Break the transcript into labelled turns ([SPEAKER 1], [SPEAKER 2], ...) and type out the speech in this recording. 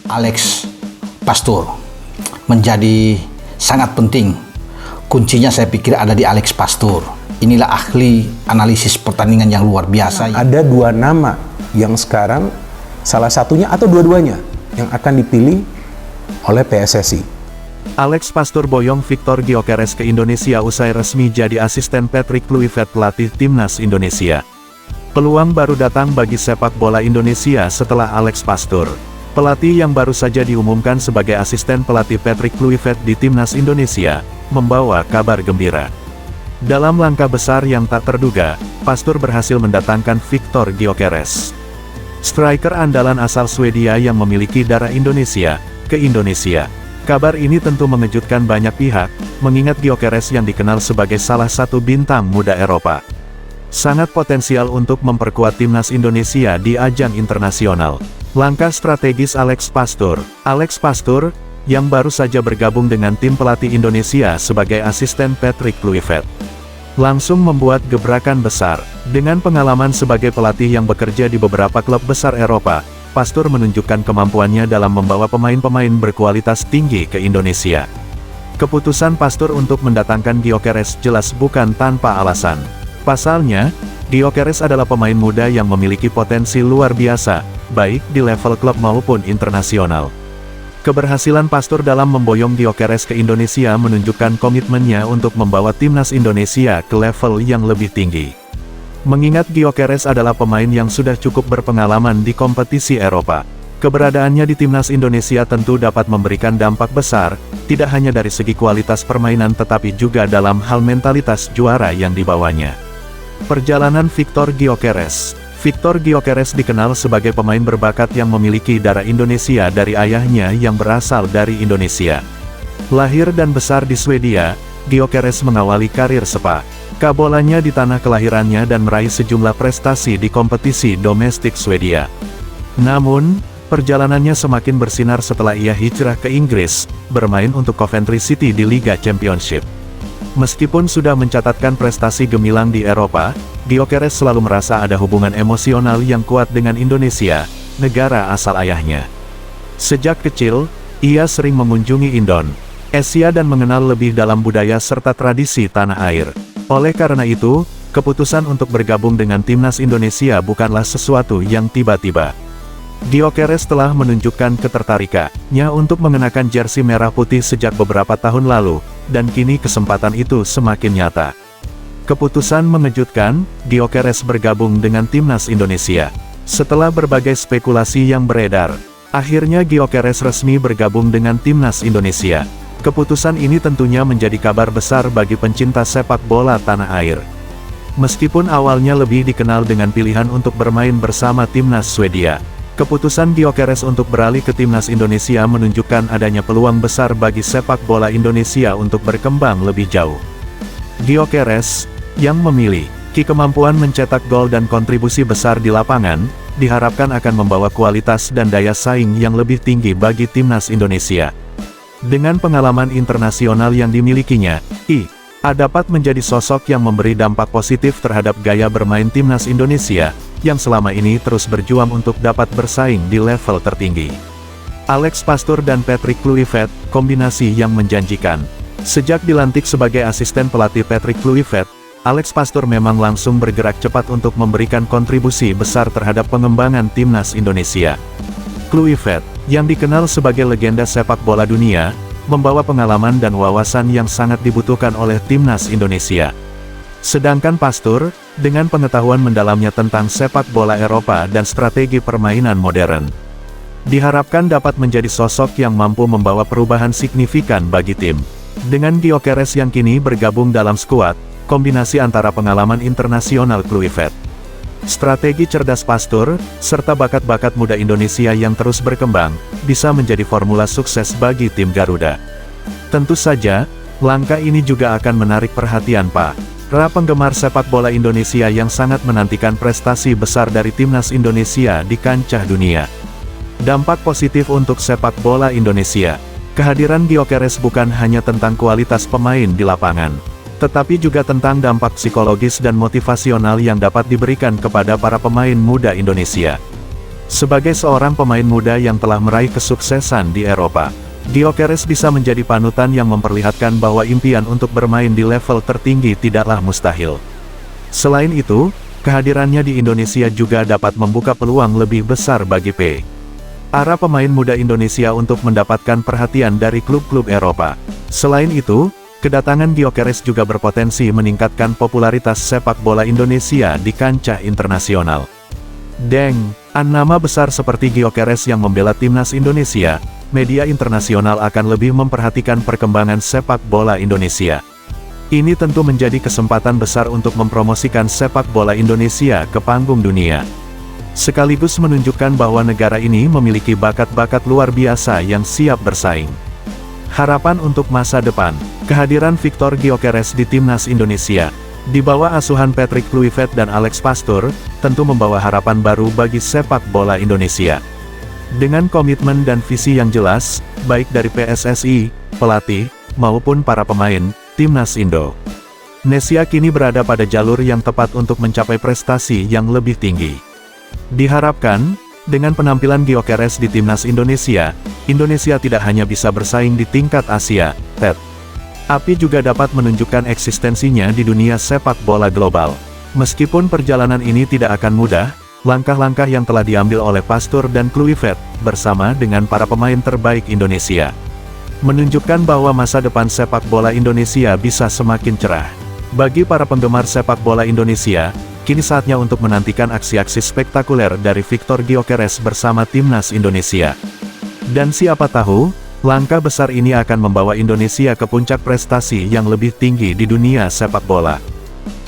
[SPEAKER 1] Alex Pastur menjadi sangat penting. Kuncinya saya pikir ada di Alex Pastur. Inilah ahli analisis pertandingan yang luar biasa.
[SPEAKER 2] Ada dua nama yang sekarang salah satunya atau dua-duanya yang akan dipilih oleh PSSI.
[SPEAKER 3] Alex Pastur boyong Victor Gyökeres ke Indonesia usai resmi jadi asisten Patrick Kluivert pelatih Timnas Indonesia. Peluang baru datang bagi sepak bola Indonesia setelah Alex Pastur, pelatih yang baru saja diumumkan sebagai asisten pelatih Patrick Kluivert di Timnas Indonesia, membawa kabar gembira. Dalam langkah besar yang tak terduga, Pastur berhasil mendatangkan Victor Gyökeres, striker andalan asal Swedia yang memiliki darah Indonesia, ke Indonesia. Kabar ini tentu mengejutkan banyak pihak, mengingat Gyökeres yang dikenal sebagai salah satu bintang muda Eropa sangat potensial untuk memperkuat Timnas Indonesia di ajang internasional. Langkah strategis Alex Pastur, yang baru saja bergabung dengan tim pelatih Indonesia sebagai asisten Patrick Kluivert, langsung membuat gebrakan besar. Dengan pengalaman sebagai pelatih yang bekerja di beberapa klub besar Eropa, Pastur menunjukkan kemampuannya dalam membawa pemain-pemain berkualitas tinggi ke Indonesia. Keputusan Pastur untuk mendatangkan Gyökeres jelas bukan tanpa alasan. Pasalnya, Gyökeres adalah pemain muda yang memiliki potensi luar biasa, baik di level klub maupun internasional. Keberhasilan Pastur dalam memboyong Gyökeres ke Indonesia menunjukkan komitmennya untuk membawa Timnas Indonesia ke level yang lebih tinggi. Mengingat Gyökeres adalah pemain yang sudah cukup berpengalaman di kompetisi Eropa, keberadaannya di Timnas Indonesia tentu dapat memberikan dampak besar, tidak hanya dari segi kualitas permainan tetapi juga dalam hal mentalitas juara yang dibawanya. Perjalanan Victor Gyökeres. Victor Gyökeres dikenal sebagai pemain berbakat yang memiliki darah Indonesia dari ayahnya yang berasal dari Indonesia. Lahir dan besar di Swedia, Gyökeres mengawali karir sepak bolanya di tanah kelahirannya dan meraih sejumlah prestasi di kompetisi domestik Swedia. Namun, perjalanannya semakin bersinar setelah ia hijrah ke Inggris, bermain untuk Coventry City di Liga Championship. Meskipun sudah mencatatkan prestasi gemilang di Eropa, Gyökeres selalu merasa ada hubungan emosional yang kuat dengan Indonesia, negara asal ayahnya. Sejak kecil, ia sering mengunjungi Indonesia dan mengenal lebih dalam budaya serta tradisi tanah air. Oleh karena itu, keputusan untuk bergabung dengan Timnas Indonesia bukanlah sesuatu yang tiba-tiba. Gyökeres telah menunjukkan ketertarikannya untuk mengenakan jersey merah putih sejak beberapa tahun lalu, dan kini kesempatan itu semakin nyata. Keputusan mengejutkan, Gyökeres bergabung dengan Timnas Indonesia. Setelah berbagai spekulasi yang beredar, akhirnya Gyökeres resmi bergabung dengan Timnas Indonesia. Keputusan ini tentunya menjadi kabar besar bagi pencinta sepak bola tanah air. Meskipun awalnya lebih dikenal dengan pilihan untuk bermain bersama Timnas Swedia, keputusan Gyökeres untuk beralih ke Timnas Indonesia menunjukkan adanya peluang besar bagi sepak bola Indonesia untuk berkembang lebih jauh. Gyökeres, yang memiliki kemampuan mencetak gol dan kontribusi besar di lapangan, diharapkan akan membawa kualitas dan daya saing yang lebih tinggi bagi Timnas Indonesia. Dengan pengalaman internasional yang dimilikinya, ia dapat menjadi sosok yang memberi dampak positif terhadap gaya bermain Timnas Indonesia, yang selama ini terus berjuang untuk dapat bersaing di level tertinggi. Alex Pastur dan Patrick Kluivert, kombinasi yang menjanjikan. Sejak dilantik sebagai asisten pelatih Patrick Kluivert, Alex Pastur memang langsung bergerak cepat untuk memberikan kontribusi besar terhadap pengembangan Timnas Indonesia. Kluivert, yang dikenal sebagai legenda sepak bola dunia, membawa pengalaman dan wawasan yang sangat dibutuhkan oleh Timnas Indonesia. Sedangkan Pastur, dengan pengetahuan mendalamnya tentang sepak bola Eropa dan strategi permainan modern, diharapkan dapat menjadi sosok yang mampu membawa perubahan signifikan bagi tim. Dengan Gyökeres yang kini bergabung dalam skuad, kombinasi antara pengalaman internasional Kluivert, strategi cerdas Pastur, serta bakat-bakat muda Indonesia yang terus berkembang, bisa menjadi formula sukses bagi tim Garuda. Tentu saja, langkah ini juga akan menarik perhatian para penggemar sepak bola Indonesia yang sangat menantikan prestasi besar dari Timnas Indonesia di kancah dunia. Dampak positif untuk sepak bola Indonesia. Kehadiran Gyökeres bukan hanya tentang kualitas pemain di lapangan, tetapi juga tentang dampak psikologis dan motivasional yang dapat diberikan kepada para pemain muda Indonesia. Sebagai seorang pemain muda yang telah meraih kesuksesan di Eropa, Gyökeres bisa menjadi panutan yang memperlihatkan bahwa impian untuk bermain di level tertinggi tidaklah mustahil. Selain itu, kehadirannya di Indonesia juga dapat membuka peluang lebih besar bagi para pemain muda Indonesia untuk mendapatkan perhatian dari klub-klub Eropa. Selain itu, kedatangan Gyökeres juga berpotensi meningkatkan popularitas sepak bola Indonesia di kancah internasional. Nama besar seperti Gyökeres yang membela timnas Indonesia, media internasional akan lebih memperhatikan perkembangan sepak bola Indonesia. Ini tentu menjadi kesempatan besar untuk mempromosikan sepak bola Indonesia ke panggung dunia. Sekaligus menunjukkan bahwa negara ini memiliki bakat-bakat luar biasa yang siap bersaing. Harapan untuk masa depan, kehadiran Victor Gyökeres di timnas Indonesia, di bawah asuhan Patrick Kluivert dan Alex Pastoor, tentu membawa harapan baru bagi sepak bola Indonesia. Dengan komitmen dan visi yang jelas, baik dari PSSI, pelatih, maupun para pemain, timnas Indonesia kini berada pada jalur yang tepat untuk mencapai prestasi yang lebih tinggi. Diharapkan, dengan penampilan Gyökeres di timnas Indonesia, Indonesia tidak hanya bisa bersaing di tingkat Asia, tapi juga dapat menunjukkan eksistensinya di dunia sepak bola global. Meskipun perjalanan ini tidak akan mudah, langkah-langkah yang telah diambil oleh Pastoor dan Kluivert, bersama dengan para pemain terbaik Indonesia, menunjukkan bahwa masa depan sepak bola Indonesia bisa semakin cerah. Bagi para penggemar sepak bola Indonesia, kini saatnya untuk menantikan aksi-aksi spektakuler dari Victor Gyökeres bersama timnas Indonesia. Dan siapa tahu, langkah besar ini akan membawa Indonesia ke puncak prestasi yang lebih tinggi di dunia sepak bola.